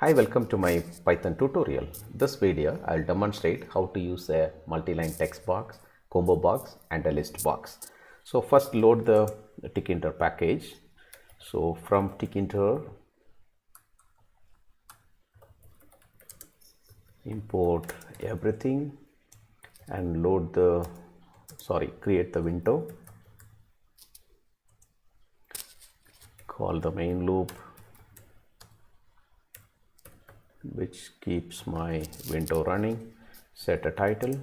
Hi, welcome to my Python tutorial. This video I'll demonstrate how to use a multi-line text box, combo box and a list box. So first load the tkinter package. So from tkinter import everything and create the window, call the main loop which keeps my window running, set a title,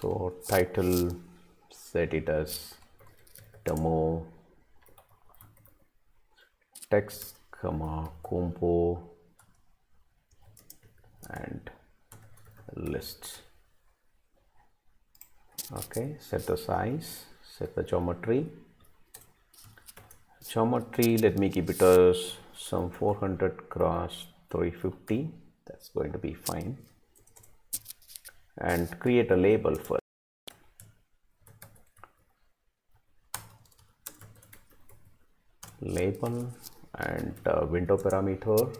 so title, set it as demo text, combo and list. Okay, set the size, set the geometry, let me keep it as some 400 cross 350, that's going to be fine, and create a label first. Label and window parameter,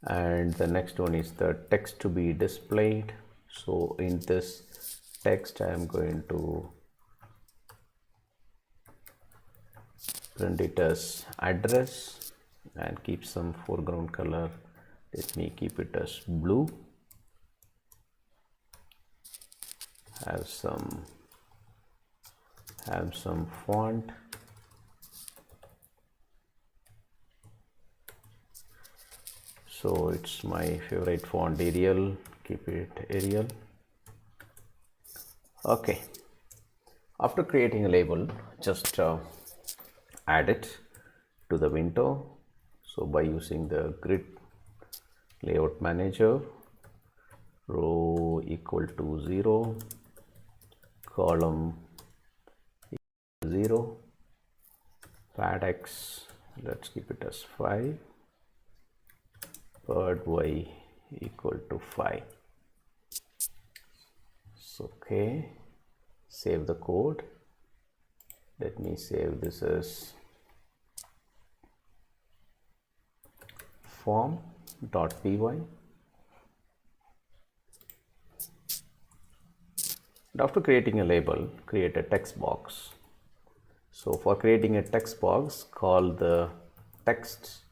and the next one is the text to be displayed. So in this text I am going to print it as address and keep some foreground color. Let me keep it as blue. Have some font. So it's my favorite font, Arial. Keep it Arial. Okay. After creating a label, just add it to the window. So by using the grid layout manager, row equal to 0, column 0, pad x, let's keep it as 5, pad y equal to 5. So, okay, save the code. Let me save this as form.py. And after creating a label, create a text box. So for creating a text box, call the text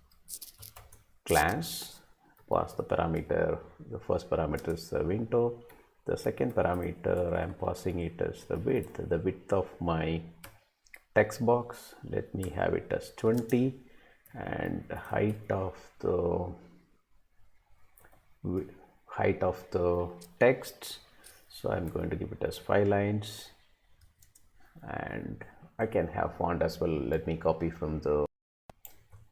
class, pass the parameter. The first parameter is the window. The second parameter I am passing it as the width of my text box. Let me have it as 20, and height of the text, so I'm going to give it as 5 lines, and I can have font as well. Let me copy from the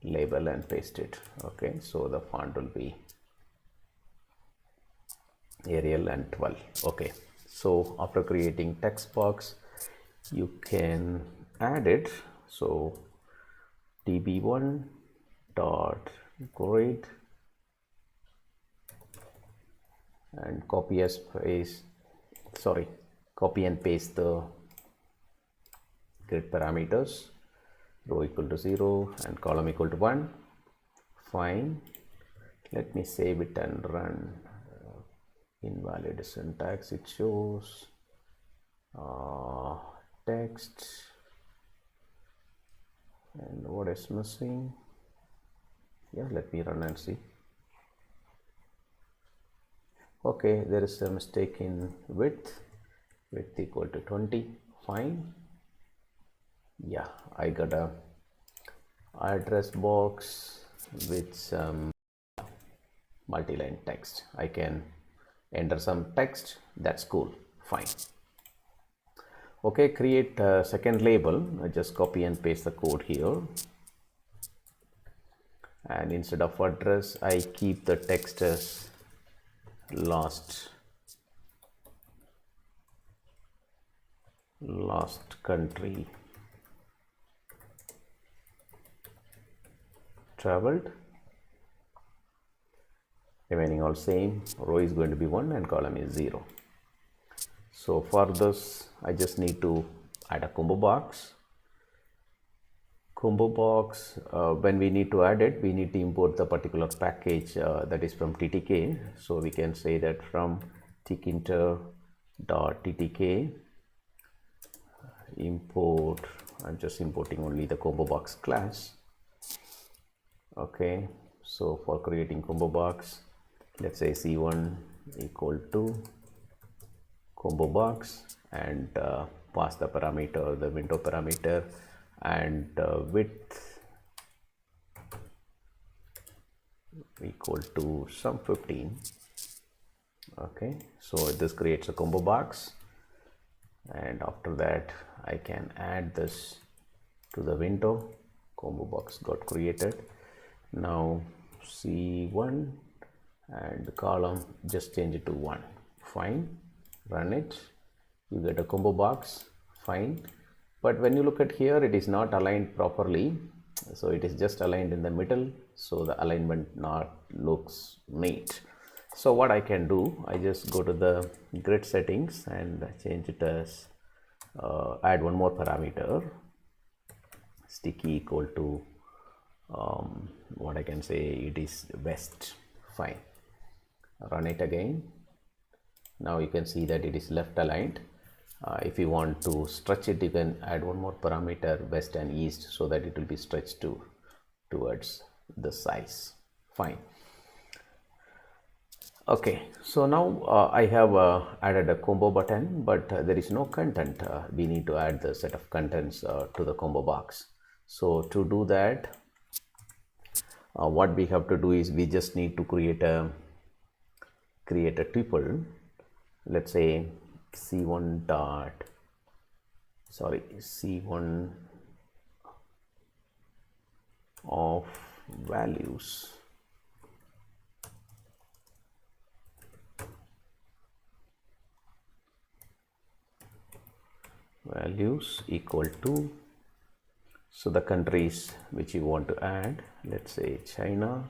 label and paste it. Okay, so the font will be Arial and 12. Okay, so after creating text box, you can add it. So db1 dot grid and copy and paste the grid parameters, row equal to 0 and column equal to 1. Fine, let me save it and run. Invalid syntax, it shows text, and what is missing? Yeah, let me run and see. Okay, there is a mistake in width equal to 20. Fine. Yeah, I got a address box with some multi-line text. I can enter some text. That's cool. Fine. Okay, create a second label. I just copy and paste the code here, and instead of address I keep the text as last country traveled. Remaining all same. Row is going to be 1 and column is 0. So for this I just need to add a combo box. combo box, when we need to add it, we need to import the particular package that is from ttk. So we can say that from tkinter.ttk import, I'm just importing only the combo box class. Okay, so for creating combo box, let's say c1 equal to combo box, and pass the parameter, the window parameter, and width equal to some 15. Okay, so this creates a combo box, and after that I can add this to the window. Combo box got created. Now c1 and the column, just change it to 1. Fine, run it, you get a combo box. Fine, but when you look at here, it is not aligned properly, so it is just aligned in the middle, so the alignment not looks neat. So what I can do, I just go to the grid settings and change it as add one more parameter, sticky equal to what I can say, it is west. Fine, run it again. Now you can see that it is left aligned. If you want to stretch it, you can add one more parameter, west and east, so that it will be stretched towards the size. Fine. Okay, so now I have added a combo button, but there is no content. We need to add the set of contents to the combo box. So to do that, what we have to do is we just need to create a tuple. Let's say c1 of values equal to, so the countries which you want to add, let's say China,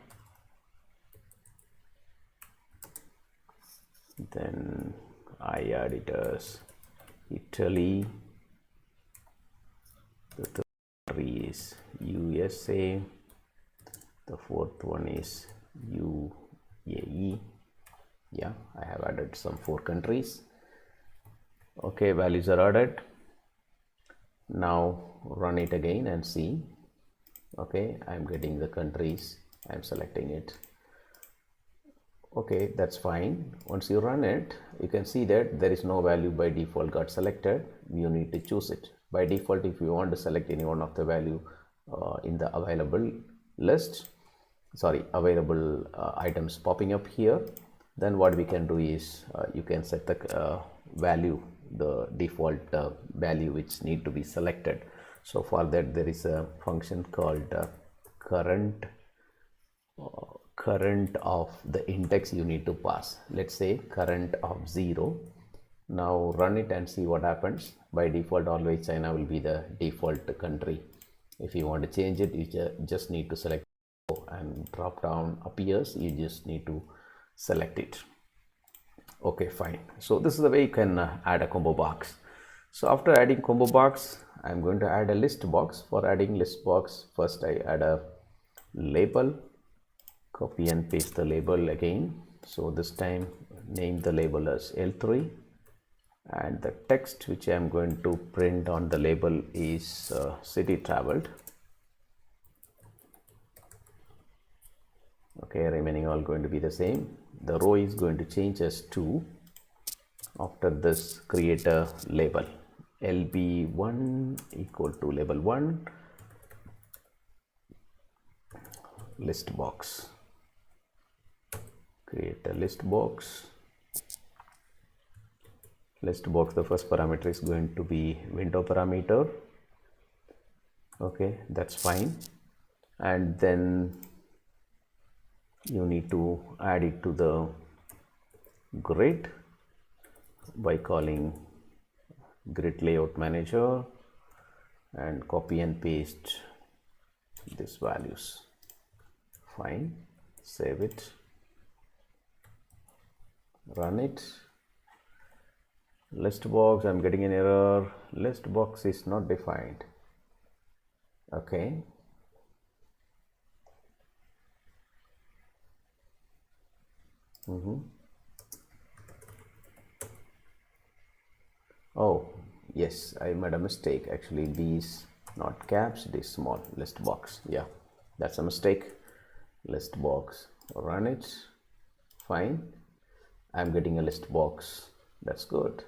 then I add it as Italy, the third country is USA, the fourth one is UAE. Yeah, I have added some 4 countries. Okay, values are added. Now run it again and see. Okay, I'm getting the countries, I'm selecting it. Okay, that's fine. Once you run it, you can see that there is no value by default got selected. You need to choose it. By default, if you want to select any one of the value in the available list, available items popping up here, then what we can do is you can set the value, the default value which need to be selected. So for that, there is a function called current of the index you need to pass. Let's say current of 0. Now run it and see what happens. By default, always China will be the default country. If you want to change it, you just need to select, and drop down appears, you just need to select it. Okay, fine. So this is the way you can add a combo box. So after adding combo box, I'm going to add a list box. For adding list box, first I add a label, copy and paste the label again. So this time name the label as L3, and the text which I'm going to print on the label is city traveled. Okay, remaining all going to be the same. The row is going to change as 2. After this, create a label, lb1 equal to label 1 list box. Create a list box. List box, the first parameter is going to be window parameter. Okay, that's fine. And then you need to add it to the grid by calling grid layout manager and copy and paste these values. Fine, save it, run it. List box, I'm getting an error. List box is not defined. Okay. Oh, yes, I made a mistake. Actually, B is not caps, it is small. List box. Yeah, that's a mistake. List box. Run it. Fine. I'm getting a list box. That's good.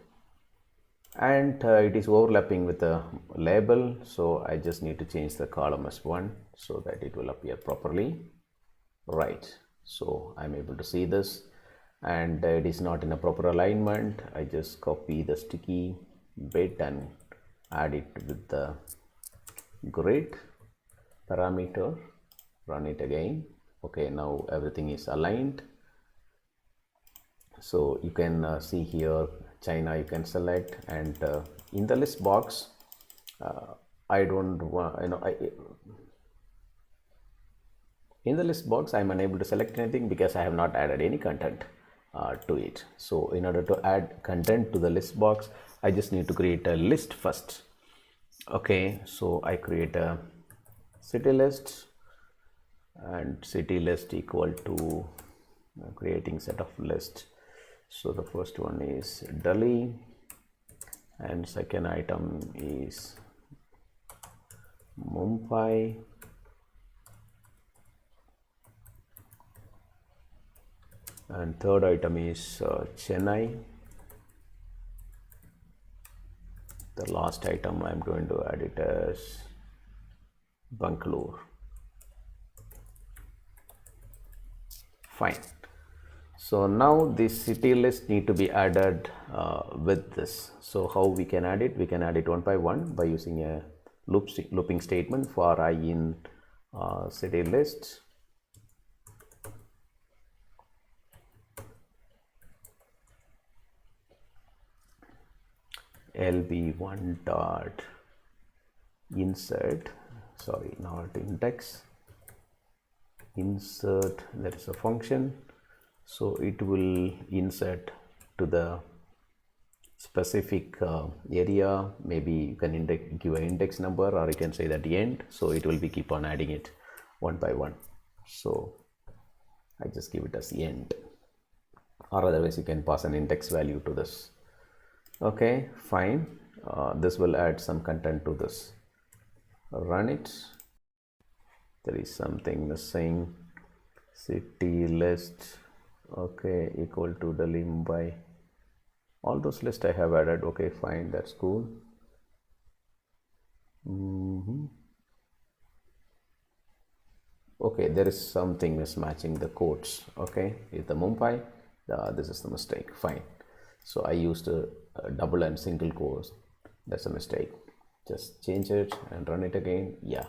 And it is overlapping with the label, so I just need to change the column as 1 so that it will appear properly. Right, so I'm able to see this, and it is not in a proper alignment. I just copy the sticky bit and add it with the grid parameter, run it again. Okay, now everything is aligned. So you can see here China you can select, and in the list box I don't want, in the list box I'm unable to select anything because I have not added any content to it. So in order to add content to the list box, I just need to create a list first. Okay, so I create a city list, and city list equal to creating set of list. So the first one is Delhi, and second item is Mumbai, and third item is Chennai. The last item I'm going to add it as Bangalore. Fine. So now this city list need to be added with this. So how we can add it? We can add it one by one by using a looping statement for I in city list. lb1 dot insert, sorry, not index, insert, that is a function. So it will insert to the specific area. Maybe you can give an index number, or you can say that end. So it will be keep on adding it one by one. So I just give it as end, or otherwise you can pass an index value to this. Okay, fine. This will add some content to this. Run it. There is something missing. City list. Okay, equal to Delhi, Mumbai. All those lists I have added. Okay, fine, that's cool. Okay, there is something mismatching the codes. Okay, is the Mumbai, this is the mistake. Fine. So I used a double and single quotes. That's a mistake. Just change it and run it again. Yeah.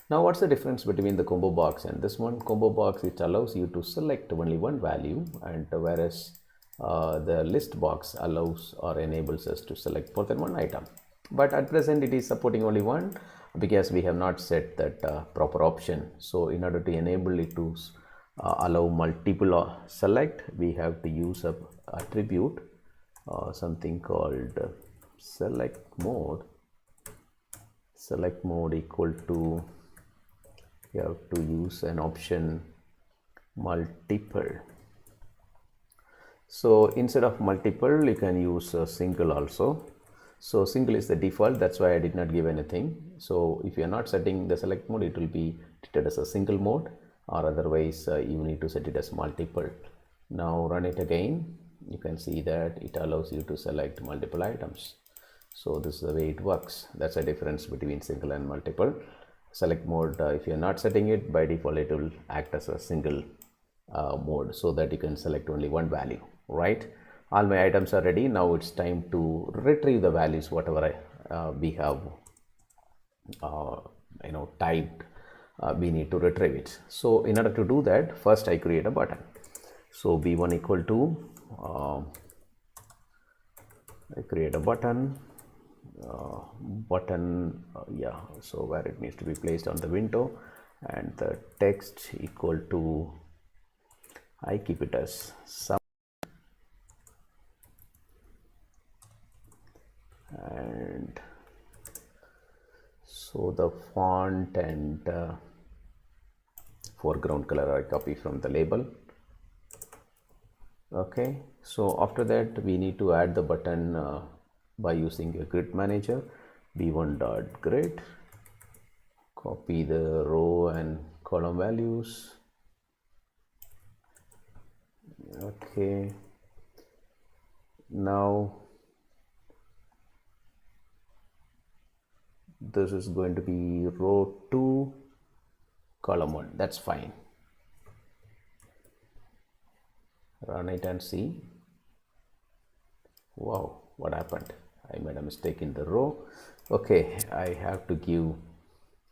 Now what's the difference between the combo box and this one? Combo box, it allows you to select only one value, and whereas the list box allows or enables us to select more than one item. But at present it is supporting only one because we have not set that proper option. So in order to enable it to allow multiple select, we have to use a attribute, something called select mode. Select mode equal to, you have to use an option multiple. So instead of multiple, you can use a single also. So single is the default, that's why I did not give anything. So if you are not setting the select mode, it will be treated as a single mode, or otherwise you need to set it as multiple. Now run it again. You can see that it allows you to select multiple items. So this is the way it works. That's the difference between single and multiple. Select mode, if you are not setting it, by default it will act as a single mode, so that you can select only one value, right? All my items are ready. Now it's time to retrieve the values whatever we have typed. We need to retrieve it. So in order to do that, first I create a button. So b1 equal to I create a button. Yeah, so where it needs to be placed on the window, and the text equal to, I keep it as sum, and So the font and foreground color I copy from the label. Okay, so after that we need to add the button by using a grid manager. b1.grid, copy the row and column values. Okay, now this is going to be row 2 column 1. That's fine. Run it and see. Wow, what happened? I made a mistake in the row. Okay, I have to give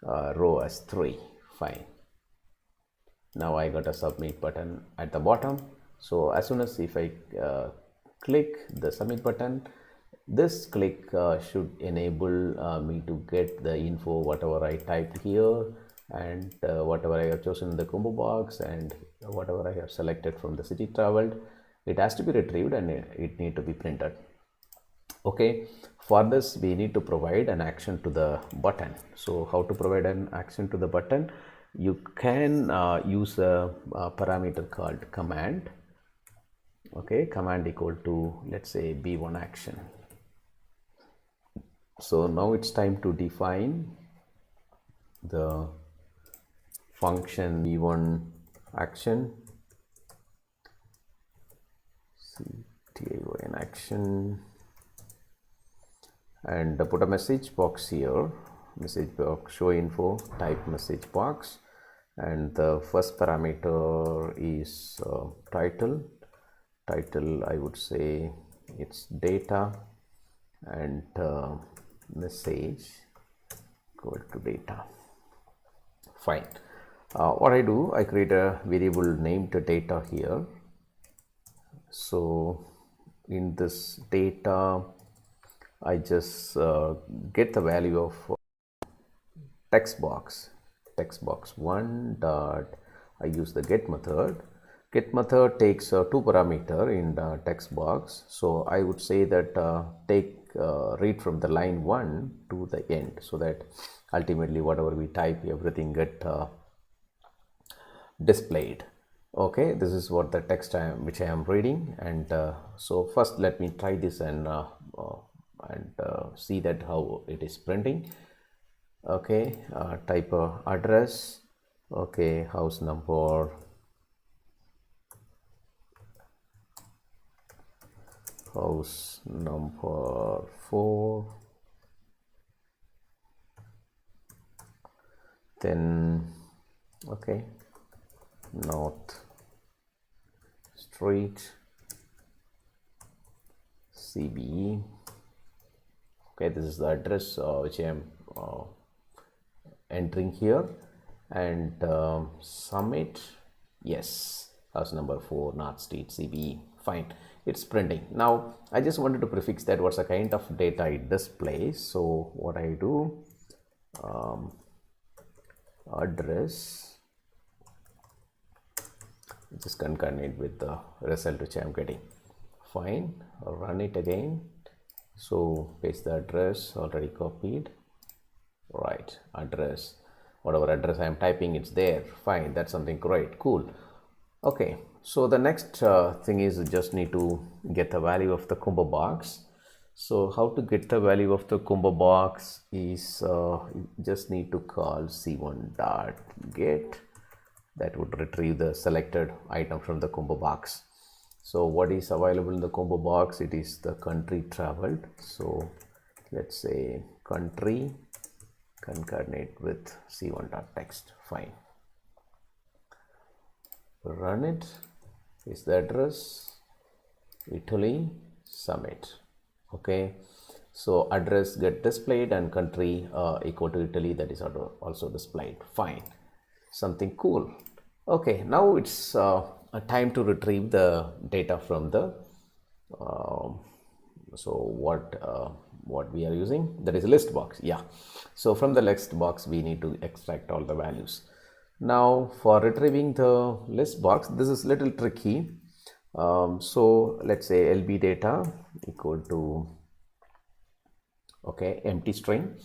row as 3. Fine. Now I got a submit button at the bottom. So as soon as if I click the submit button, this click should enable me to get the info whatever I typed here, and whatever I have chosen in the combo box, and whatever I have selected from the city traveled. It has to be retrieved and it need to be printed. Okay, for this we need to provide an action to the button. So how to provide an action to the button? You can use a parameter called command. Okay, command equal to, let's say, b1 action. So now it's time to define the function b1 action, ctain action, and put a message box here, message box show info, type message box, and the first parameter is title. I would say it's data, and message equal to data. Fine. What I do, I create a variable named data here. So in this data I just get the value of text box 1 dot, I use the get method. Get method takes 2 parameter in the text box. So I would say that take read from the line 1 to the end, so that ultimately whatever we type, everything get displayed. Okay, this is what the text which I am reading. And so first let me try this and see that how it is printing. Okay, type address. Okay, house number 4. Then okay, North Street, CBE. Okay, this is the address which I am entering here, and submit. Yes, house number 4, North Street, CBE. Fine, it's printing. Now I just wanted to prefix that what's the kind of data it displays. So what I do, address, just concatenate with the result which I am getting. Fine, run it again. So paste the address already copied, right? Address, whatever address I am typing, it's there. Fine, that's something great, cool. Okay, so the next thing is just need to get the value of the combo box. So how to get the value of the combo box is you just need to call c1.get. That would retrieve the selected item from the combo box. So what is available in the combo box? It is the country traveled. So let's say country, concatenate with c1.text. Fine, run it. Is the address Italy, submit. Okay, so address get displayed and country equal to Italy, that is also displayed. Fine, something cool. Okay, now it's a time to retrieve the data from the so what we are using, that is a list box. Yeah, so from the list box we need to extract all the values. Now for retrieving the list box, this is little tricky. So let's say lb data equal to, okay, empty string,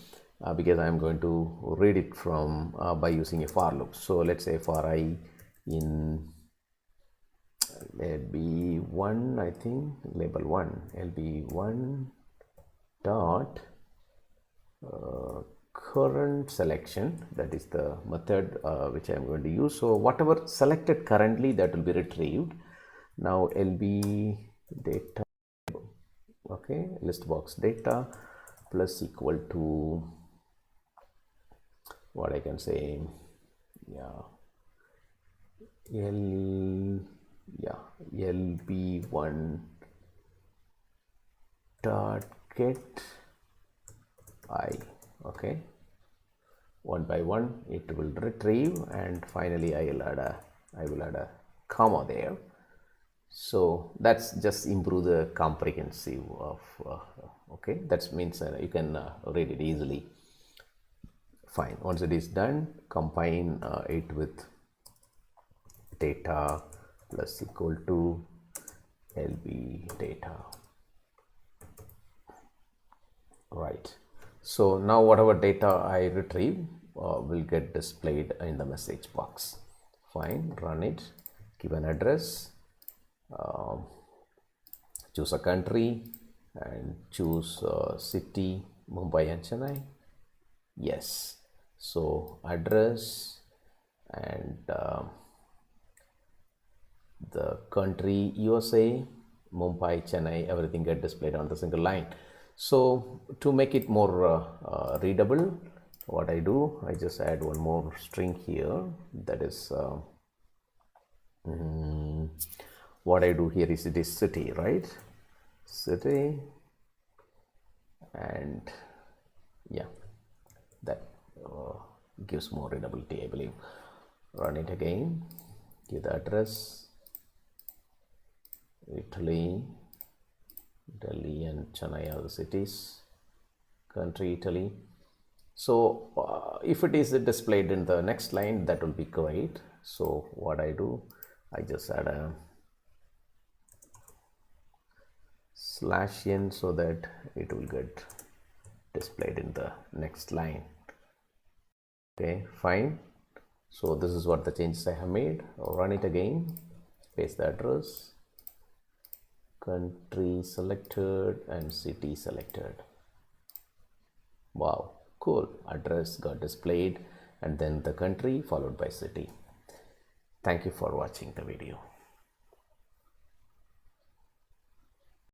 because I'm going to read it from by using a for loop. So let's say for I in lb1, I think label 1 lb1 dot current selection, that is the method which I am going to use. So whatever selected currently, that will be retrieved. Now lb data, okay, listbox data plus equal to what I can say, lb1 dot get I, okay, one by one it will retrieve, and finally I will add a comma there. So that's just improve the comprehensive of okay, that means you can read it easily. Fine. Once it is done, combine it with data plus equal to lb data, right? So now whatever data I retrieve will get displayed in the message box. Fine, run it, give an address, choose a country and choose city, Mumbai and Chennai. Yes, so address and the country USA, Mumbai, Chennai, everything get displayed on the single line. So to make it more readable, what I do, I just add one more string here, that is what I do here is it is city, right? City, and yeah, that gives more readability, I believe. Run it again, give the address, Italy, Delhi and Chennai are the cities, country Italy. So if it is displayed in the next line, that will be great. So what I do, I just add a /n so that it will get displayed in the next line. Okay, fine. So this is what the changes I have made. I'll run it again, paste the address, country selected and city selected. Wow, cool. Address got displayed and then the country followed by city. Thank you for watching the video.